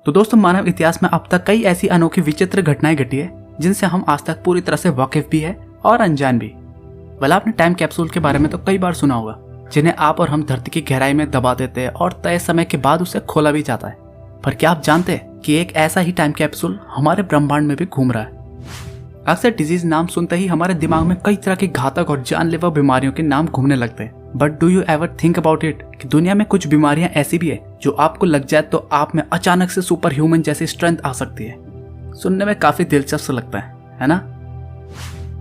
तो दोस्तों मानव इतिहास में अब तक कई ऐसी अनोखी विचित्र घटनाएं घटी है जिनसे हम आज तक पूरी तरह से वाकिफ भी है और अनजान भी। भला आपने टाइम कैप्सूल के बारे में तो कई बार सुना होगा, जिन्हें आप और हम धरती की गहराई में दबा देते हैं और तय समय के बाद उसे खोला भी जाता है। पर क्या आप जानते हैं कि एक ऐसा ही टाइम कैप्सूल हमारे ब्रह्मांड में भी घूम रहा है। अक्सर डिजीज नाम सुनते ही हमारे दिमाग में कई तरह की घातक और जानलेवा बीमारियों के नाम घूमने लगते हैं। But do you ever think about it कि दुनिया में कुछ बीमारियां ऐसी भी है जो आपको लग जाए तो आप में अचानक से सुपर ह्यूमन जैसी स्ट्रेंथ आ सकती है। सुनने में काफी दिलचस्प लगता है ना?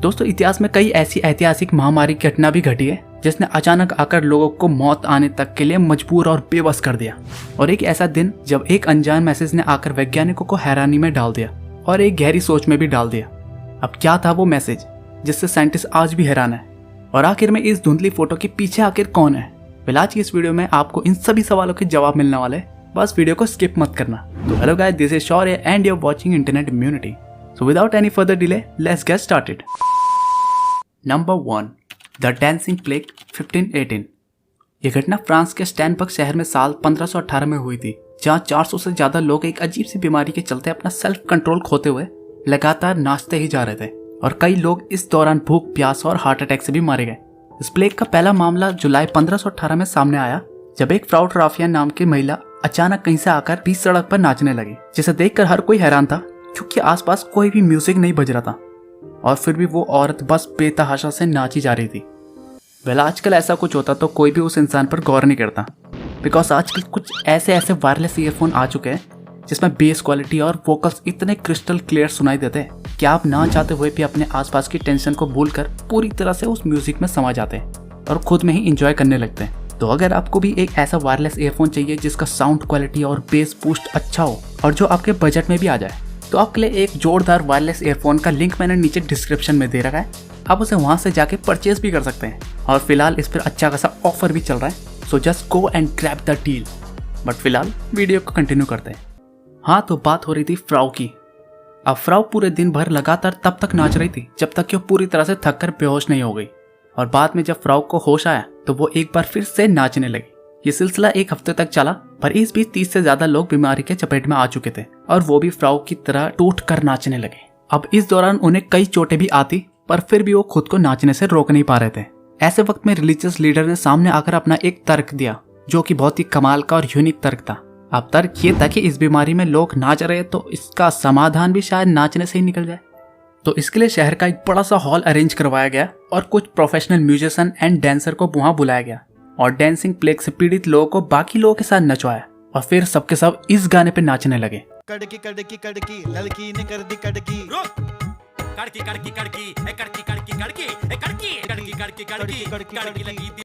दोस्तों इतिहास में कई ऐसी ऐतिहासिक महामारी की घटना भी घटी है जिसने अचानक आकर लोगों को मौत आने तक के लिए मजबूर और बेबस कर दिया। और एक ऐसा दिन जब एक अनजान मैसेज ने आकर वैज्ञानिकों को हैरानी में डाल दिया और एक गहरी सोच में भी डाल दिया। अब क्या था वो मैसेज जिससे साइंटिस्ट आज भी हैरान है, और आखिर में इस धुंधली फोटो के पीछे आखिर कौन है? फिर आज की इस वीडियो में आपको इन सभी सवालों के जवाब मिलने वाले, बस वीडियो को स्किप मत करना। तो hello guys, this is Shaurya and you are watching internet immunity. So without any further delay let's get started. Number 1, the dancing plague 1518। यह घटना फ्रांस के स्टैनबर्ग शहर में साल 1518 में हुई थी, जहां 400 से ज्यादा लोग एक अजीब सी बीमारी के चलते अपना सेल्फ कंट्रोल खोते हुए लगातार नाचते ही जा रहे थे, और कई लोग इस दौरान भूख, प्यास और हार्ट अटैक से भी मारे गए। इस प्लेग का पहला मामला जुलाई 1518 में सामने आया, जब एक फ्राउट राफिया नाम की महिला अचानक कहीं से आकर बीच सड़क पर नाचने लगी, जिसे देखकर हर कोई हैरान था क्योंकि आसपास कोई भी म्यूजिक नहीं बज रहा था, और फिर भी वो औरत बस बेतहाशा से नाची जा रही थी। वेल, आजकल ऐसा कुछ होता तो कोई भी उस इंसान पर गौर नहीं करता, बिकॉज आजकल कुछ ऐसे वायरलेस ईयरफोन आ चुके हैं जिसमें बेस क्वालिटी और वोकल्स इतने क्रिस्टल क्लियर सुनाई देते हैं कि आप ना चाहते हुए भी अपने आसपास की टेंशन को भूलकर पूरी तरह से उस म्यूजिक में समा जाते हैं और खुद में ही इंजॉय करने लगते हैं। तो अगर आपको भी एक ऐसा वायरलेस ईयरफोन चाहिए जिसका साउंड क्वालिटी और बेस बूस्ट अच्छा हो और जो आपके बजट में भी आ जाए, तो आपके लिए एक जोरदार वायरलेस ईयरफोन का लिंक मैंने नीचे डिस्क्रिप्शन में दे रखा है। आप उसे वहां से जाके परचेज भी कर सकते हैं, और फिलहाल इस पर अच्छा खासा ऑफर भी चल रहा है। So just go and grab the deal. But फिलहाल वीडियो को कंटिन्यू करते हैं। हाँ, तो बात हो रही थी फ्राउ की। अब फ्राउ पूरे दिन भर लगातार तब तक नाच रही थी जब तक कि वो पूरी तरह से थक कर बेहोश नहीं हो गई, और बाद में जब फ्राउ को होश आया तो वो एक बार फिर से नाचने लगी। ये सिलसिला एक हफ्ते तक चला, पर इस बीच 30 से ज्यादा लोग बीमारी के चपेट में आ चुके थे, और वो भी फ्राउ की तरह टूट कर नाचने लगे। अब इस दौरान उन्हें कई चोटें भी आती, पर फिर भी वो खुद को नाचने से रोक नहीं पा रहे थे। ऐसे वक्त में रिलीजियस लीडर ने सामने आकर अपना एक तर्क दिया, जो कि बहुत ही कमाल का और यूनिक तर्क था। अब तर्क ये था कि इस बीमारी में लोग नाच रहे तो इसका समाधान भी शायद नाचने से ही निकल जाए। तो इसके लिए शहर का एक बड़ा सा हॉल अरेंज करवाया गया और कुछ प्रोफेशनल म्यूजिशियन एंड डांसर को वहां बुलाया गया, और डांसिंग प्लेग से पीड़ित लोगों को बाकी लोगों के साथ नचवाया, और फिर सबके सब इस गाने पे नाचने लगे। कड़की कड़की कड़की लड़की ने कर दी कड़की, कड़की कड़की कड़की ए कड़की कड़की कड़की ए कड़की कड़की कड़की कड़की कड़की लगी थी।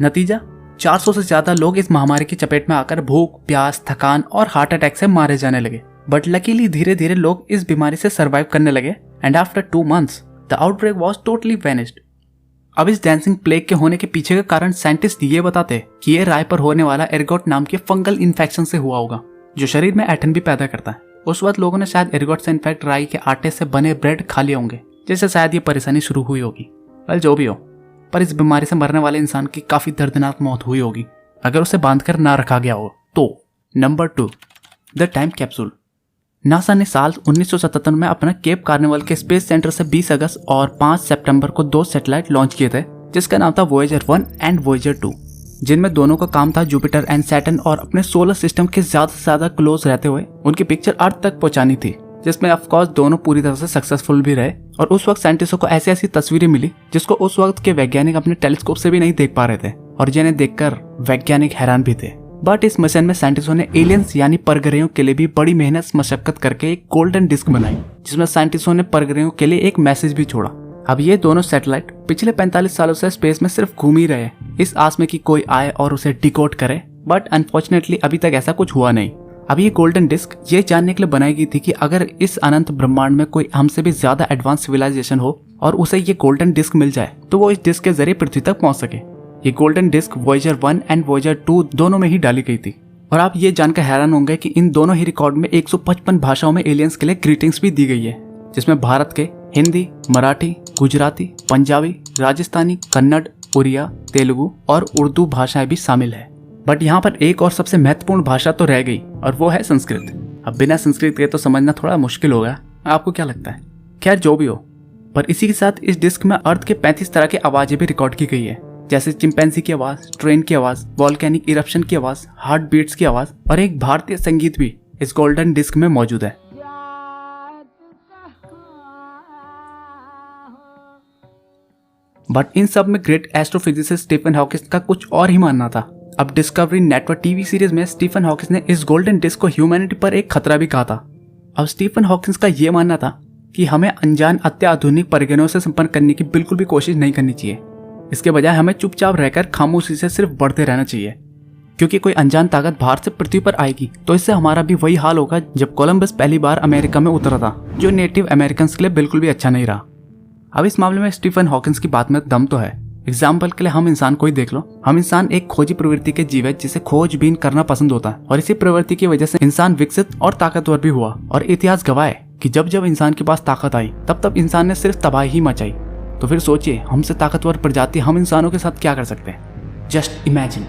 नतीजा, 400 से ज्यादा लोग इस महामारी की चपेट में आकर भूख, प्यास, थकान और हार्ट अटैक से मारे जाने लगे। बट लकीली धीरे धीरे लोग इस बीमारी से सरवाइव करने लगे, and after 2 months the outbreak was totally vanished. अब इस डांसिंग प्लेग के होने के पीछे का कारण साइंटिस्ट ये बताते कि ये राय पर होने वाला एर्गोट नाम के फंगल इन्फेक्शन से हुआ होगा, जो शरीर में ऐठन भी पैदा करता है। उस वक्त लोगों ने शायद एर्गोट से इन्फेक्ट राई के आटे से बने ब्रेड खा लिए होंगे, जिससे शायद ये परेशानी शुरू हुई होगी। वेल, जो भी हो, पर इस बीमारी से मरने वाले इंसान की काफी दर्दनाक मौत हुई होगी अगर उसे बांधकर ना रखा गया हो तो। Number 2, the time capsule. NASA ने साल 1977 में अपना केप कार्निवल के स्पेस सेंटर से 20 अगस्त और 5 सितंबर को 2 सैटेलाइट लॉन्च किए थे, जिसका नाम था वॉयेजर 1 एंड वॉयेजर 2, जिनमें दोनों का काम था जुपिटर एंड सैटर्न और अपने सोलर सिस्टम के ज्यादा से ज्यादा क्लोज रहते हुए उनकी पिक्चर अर्थ तक पहुंचानी थी, जिसमें ऑफ कोर्स दोनों पूरी तरह से सक्सेसफुल भी रहे। और उस वक्त साइंटिस्टों को ऐसी ऐसी तस्वीरें मिली जिसको उस वक्त के वैज्ञानिक अपने टेलीस्कोप से भी नहीं देख पा रहे थे, और जिन्हें देखकर वैज्ञानिक हैरान भी थे। बट इस मिशन में साइंटिस्टों ने एलियंस यानी परग्रहियों के लिए भी बड़ी मेहनत मशक्कत करके एक गोल्डन डिस्क बनाई, जिसमें साइंटिस्टों ने परग्रहियों के लिए एक मैसेज भी छोड़ा। अब ये दोनों सैटेलाइट पिछले 45 सालों से स्पेस में सिर्फ घूम ही रहे, इस आस में कि कोई आए और उसे डिकोड करे, बट अनफॉर्चुनेटली अभी तक ऐसा कुछ हुआ नहीं। अब ये गोल्डन डिस्क ये जानने के लिए बनाई गई थी कि अगर इस अनंत ब्रह्मांड में कोई हमसे भी ज्यादा एडवांस सिविलाइजेशन हो और उसे ये गोल्डन डिस्क मिल जाए तो वो इस डिस्क के जरिए पृथ्वी तक पहुंच सके। ये golden disc Voyager 1 and Voyager 2 दोनों में ही डाली गई थी, और आप ये जानकर हैरान होंगे कि इन दोनों ही रिकॉर्ड में 155 भाषाओं में एलियंस के लिए ग्रीटिंग्स भी दी गई है, जिसमें भारत के हिंदी, मराठी, गुजराती, पंजाबी, राजस्थानी, कन्नड़, उड़िया, तेलुगु और उर्दू भाषाएं भी शामिल है। बट यहाँ पर एक और सबसे महत्वपूर्ण भाषा तो रह गई और वो है संस्कृत। अब बिना संस्कृत के तो समझना थोड़ा मुश्किल होगा, आपको क्या लगता है? खैर जो भी हो, पर इसी के साथ इस डिस्क में अर्थ के 35 तरह की आवाजें भी रिकॉर्ड की गई है, जैसे चिंपैंजी की आवाज, ट्रेन की आवाज, वॉल्केनिक इरप्शन की आवाज, हार्ट बीट्स की आवाज और एक भारतीय संगीत भी इस गोल्डन डिस्क में मौजूद है। बट इन सब में ग्रेट एस्ट्रोफिजिसिस्ट स्टीफन हॉकिंस का कुछ और ही मानना था। अब डिस्कवरी नेटवर्क टीवी सीरीज में स्टीफन हॉकिंस ने इस गोल्डन डिस्क को ह्यूमैनिटी पर एक खतरा भी कहा था। अब स्टीफन हॉकिंस का यह मानना था कि हमें अनजान अत्याधुनिक परिगणों से संपर्क करने की बिल्कुल भी कोशिश नहीं करनी चाहिए। इसके बजाय हमें चुपचाप रहकर खामोशी से सिर्फ बढ़ते रहना चाहिए, क्योंकि कोई अनजान ताकत बाहर से पृथ्वी पर आएगी तो इससे हमारा भी वही हाल होगा जब कोलंबस पहली बार अमेरिका में उतरा था, जो नेटिव अमेरिकन के लिए बिल्कुल भी अच्छा नहीं रहा। अब इस मामले में स्टीफन हॉकिंस की बात में दम तो है। एग्जाम्पल के लिए हम इंसान को ही देख लो। हम इंसान एक खोजी प्रवृत्ति के जीव है जिसे खोजबीन करना पसंद होता है, और इसी प्रवृत्ति की वजह से इंसान विकसित और ताकतवर भी हुआ। और इतिहास गवाह है कि जब जब इंसान के पास ताकत आई तब तब इंसान ने सिर्फ तबाही ही मचाई। तो फिर सोचिए, हमसे ताकतवर प्रजाति हम इंसानों के साथ क्या कर सकते हैं? Just imagine.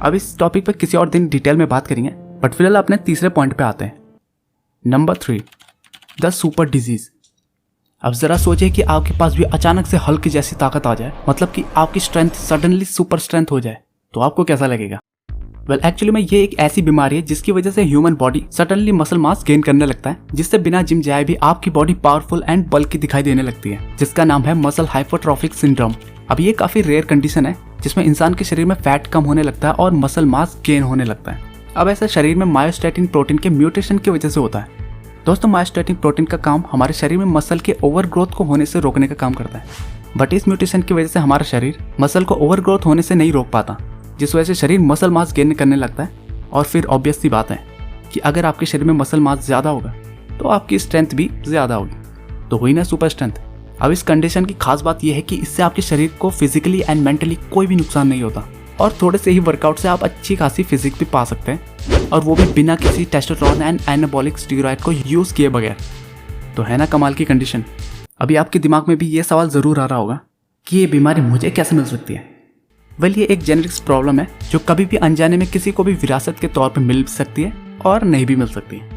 अब इस टॉपिक पर किसी और दिन डिटेल में बात करेंगे, बट फिलहाल अपने तीसरे पॉइंट पे आते हैं। Number 3, the super disease. अब जरा सोचिए कि आपके पास भी अचानक से हल्क जैसी ताकत आ जाए, मतलब कि आपकी स्ट्रेंथ सडनली सुपर स्ट्रेंथ हो जाए, तो आपको कैसा लगेगा? वेल एक्चुअली में ये एक ऐसी बीमारी है जिसकी वजह से human body suddenly muscle mass gain करने लगता है, जिससे बिना जिम जाए भी आपकी बॉडी पावरफुल एंड बल्की दिखाई देने लगती है, जिसका नाम है मसल हाइपरट्रॉफिक सिंड्रोम। अब ये काफी रेयर कंडीशन है जिसमें इंसान के शरीर में फैट कम होने लगता है और मसल मास गेन होने लगता है। अब ऐसा शरीर में मायोस्टैटिन प्रोटीन के म्यूटेशन की वजह से होता है। दोस्तों, मायोस्टैटिन प्रोटीन का काम हमारे शरीर में मसल के ओवर ग्रोथ को होने से रोकने का काम करता है, बट इस म्यूटेशन की वजह से हमारा शरीर मसल को ओवर ग्रोथ होने से नहीं रोक पाता, जिस वजह से शरीर मसल मास गेन करने लगता है। और फिर ऑब्वियस सी बात है कि अगर आपके शरीर में मसल मास ज्यादा होगा तो आपकी स्ट्रेंथ भी ज्यादा होगी, तो हुई ना सुपर स्ट्रेंथ। अब इस कंडीशन की खास बात यह है कि इससे आपके शरीर को फिजिकली एंड मेंटली कोई भी नुकसान नहीं होता, और थोड़े से ही वर्कआउट से आप अच्छी खासी फिजिक भी पा सकते हैं, और वो भी बिना किसी टेस्टोस्टेरोन एंड एनाबॉलिक स्टेरॉइड को यूज किए बगैर। तो है ना कमाल की कंडीशन। अभी आपके दिमाग में भी ये सवाल जरूर आ रहा होगा कि ये बीमारी मुझे कैसे मिल सकती है? वेल, ये एक जेनेटिक्स प्रॉब्लम है जो कभी भी अनजाने में किसी को भी विरासत के तौर पर मिल सकती है और नहीं भी मिल सकती है,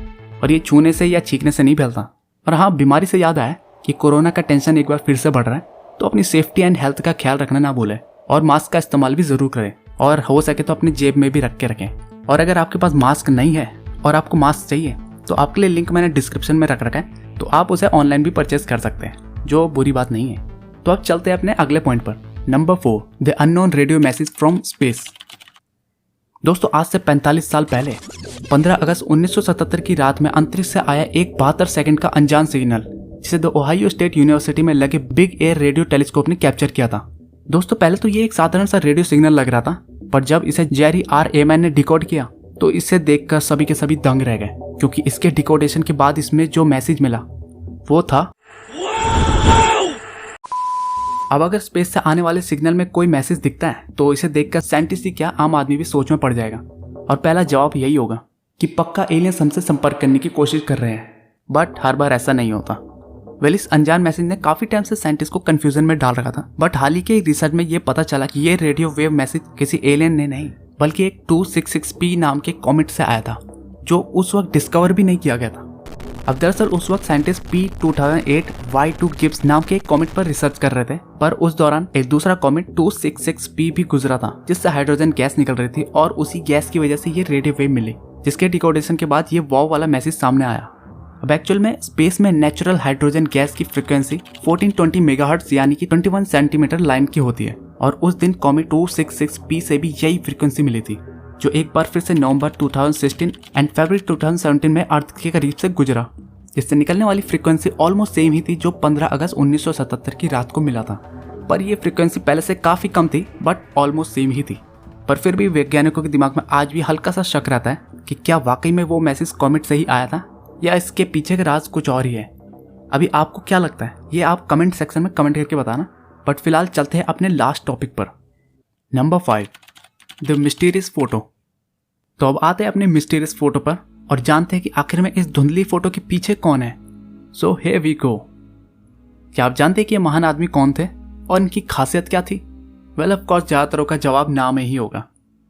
और ये छूने से या छींकने से नहीं फैलता। और हाँ, बीमारी से याद आया कि कोरोना का टेंशन एक बार फिर से बढ़ रहा है, तो अपनी सेफ्टी एंड हेल्थ का ख्याल रखना ना भूलें, और मास्क का इस्तेमाल भी जरूर करें, और हो सके तो अपने जेब में भी रख के रखें। और अगर आपके पास मास्क नहीं है और आपको मास्क चाहिए तो आपके लिए लिंक मैंने डिस्क्रिप्शन में रख रखा है, तो आप उसे ऑनलाइन भी परचेज कर सकते हैं, जो बुरी बात नहीं है। तो अब चलते हैं अपने अगले पॉइंट पर। Number 4, the unknown radio message from space. दोस्तों, आज से 45 साल पहले 15 अगस्त 1977 की रात में अंतरिक्ष से आया एक 72 सेकंड का अनजान सिग्नल, जिसे द ओहायो स्टेट यूनिवर्सिटी में लगे बिग एयर रेडियो टेलीस्कोप ने कैप्चर किया था। दोस्तों, पहले तो ये एक साधारण सा रेडियो सिग्नल लग रहा था, पर जब इसे जेरी आर एमैन ने डिकोड किया तो इसे देखकर सभी के सभी दंग रह गए, क्योंकि इसके डिकोडेशन के बाद इसमें जो मैसेज मिला वो था। अब अगर स्पेस से आने वाले सिग्नल में कोई मैसेज दिखता है तो इसे देखकर साइंटिस्ट ही क्या, आम आदमी भी सोच में पड़ जाएगा, और पहला जवाब यही होगा कि पक्का एलियंस हमसे संपर्क करने की कोशिश कर रहे हैं। बट हर बार ऐसा नहीं होता। वेल, इस अनजान मैसेज ने काफी टाइम से साइंटिस्ट को कंफ्यूजन में डाल रखा था, बट हाल ही के रिसर्च में ये पता चला कि ये रेडियो वेव मैसेज किसी एलियन ने नहीं, बल्कि एक 266P नाम के कॉमेट से आया था, जो उस वक्त डिस्कवर भी नहीं किया गया था। अब दरअसल उस वक्त साइंटिस्ट P2008 Y2 गिब्स नाम के एक कॉमेट पर रिसर्च कर रहे थे, पर उस दौरान एक दूसरा कॉमेट 266P भी गुजरा था, जिससे हाइड्रोजन गैस निकल रही थी, और उसी गैस की वजह से ये रेडियो वेव मिली, जिसके डिकोडेशन के बाद ये वाव वाला मैसेज सामने आया। अब एक्चुअल में स्पेस में नेचुरल हाइड्रोजन गैस की फ्रीक्वेंसी 1420 मेगाहर्ट्ज यानी कि 21 सेंटीमीटर लाइन की होती है, और उस दिन कॉमेट 266P से भी यही फ्रीक्वेंसी मिली थी, जो एक बार फिर से नवंबर 2016 एंड फरवरी 2017 में अर्थ के करीब से गुजरा, जिससे निकलने वाली फ्रीक्वेंसी ऑलमोस्ट सेम ही थी जो 15 अगस्त 1977 की रात को मिला था। पर यह फ्रीक्वेंसी पहले से काफी कम थी, बट ऑलमोस्ट सेम ही थी। पर फिर भी वैज्ञानिकों के दिमाग में आज भी हल्का सा शक रहता है कि क्या वाकई में वो मैसेज कॉमेट से ही आया था, या इसके पीछे का राज कुछ और ही है। अभी आपको क्या लगता है, ये आप कमेंट सेक्शन में कमेंट करके बताना। बट फिलहाल चलते हैं अपने लास्ट टॉपिक पर। Number 5, the mysterious photo. तो अब आते हैं अपने मिस्टीरियस फोटो पर और जानते हैं कि आखिर में इस धुंधली फोटो के पीछे कौन है। So here we go. क्या आप जानते हैं कि ये महान आदमी कौन थे और इनकी खासियत क्या थी? वेल ऑफ कोर्स ज्यादातरों का जवाब नाम में ही होगा,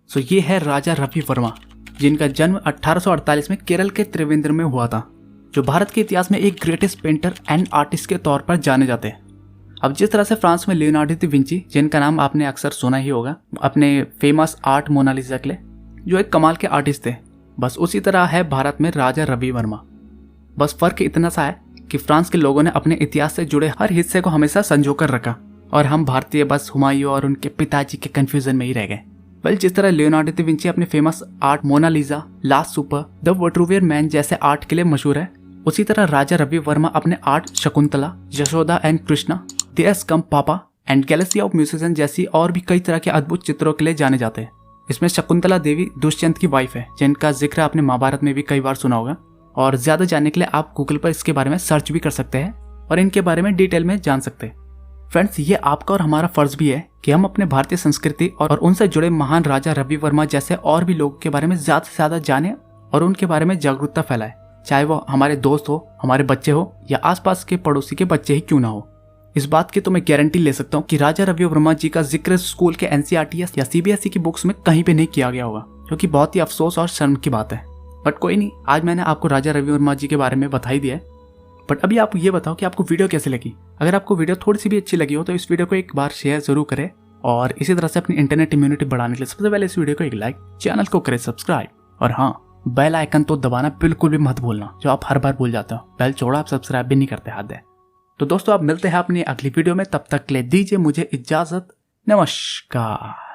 सो ये है राजा रवि वर्मा, जिनका जन्म 1848 में केरल के त्रिवेंद्र में हुआ था, जो भारत के इतिहास में एक ग्रेटेस्ट पेंटर एंड आर्टिस्ट के तौर पर जाने जाते हैं। अब जिस तरह से फ्रांस में लियोनार्डो दा विंची, जिनका नाम आपने अक्सर सुना ही होगा अपने फेमस आर्ट मोनालिसा के लिए, जो एक कमाल के आर्टिस्ट थे, बस उसी तरह है भारत में राजा रवि वर्मा। बस फर्क इतना सा है कि फ्रांस के लोगों ने अपने इतिहास से जुड़े हर हिस्से को हमेशा संजो कर रखा और हम भारतीय बस हुमायूं और उनके पिताजी के कंफ्यूजन में ही रह गए। वेल, जिस तरह लियोनार्डो दा विंची अपने famous art Mona Lisa, last supper, the Vitruvius man जैसे आर्ट के लिए मशहूर है, उसी तरह राजा रवि वर्मा अपने art Shakuntala, Yashoda and Krishna, there's come papa and Galaxy of musician जैसी और भी कई तरह के अद्भुत चित्रों के लिए जाने जाते हैं। इसमें शकुंतला देवी दुष्यंत की वाइफ है, जिनका जिक्र आपने महाभारत में भी कई बार सुना होगा, और ज्यादा जानने के लिए आप गूगल पर इसके बारे में सर्च भी कर सकते हैं और इनके बारे में डिटेल में जान सकते हैं। फ्रेंड्स, ये आपका और हमारा फर्ज भी है कि हम अपने भारतीय संस्कृति और उनसे जुड़े महान राजा रवि वर्मा जैसे और भी लोगों के बारे में ज्यादा से ज्यादा जाने और उनके बारे में जागरूकता फैलाए, चाहे वो हमारे दोस्त हो, हमारे बच्चे हो या आसपास के पड़ोसी के बच्चे ही क्यों ना हो। इस बात की तो मैं गारंटी ले सकता हूँ कि राजा रवि वर्मा जी का जिक्र स्कूल के एनसीईआरटी या सीबीएसई की बुक्स में कहीं पे नहीं किया गया होगा, जो कि बहुत ही अफसोस और शर्म की बात है। बट कोई नहीं, आज मैंने आपको राजा रवि वर्मा जी के बारे में बता ही दिया है। बट अभी आप ये बताओ कि आपको वीडियो कैसे लगी। अगर आपको वीडियो थोड़ी सी भी अच्छी लगी हो तो इस वीडियो को एक बार शेयर जरूर करें, और इसी तरह से अपनी इंटरनेट इम्यूनिटी बढ़ाने के लिए सबसे पहले इस वीडियो को एक लाइक, चैनल को करें सब्सक्राइब, और हाँ, बेल आइकन तो दबाना बिल्कुल भी मत भूलना, जो आप हर बार भूल जाते हो। बेल छोड़ा, आप सब्सक्राइब भी नहीं करते हाथ दे। तो दोस्तों, आप मिलते हैं अपनी अगली वीडियो में, तब तक के लिए दीजिए मुझे इजाजत। नमस्कार।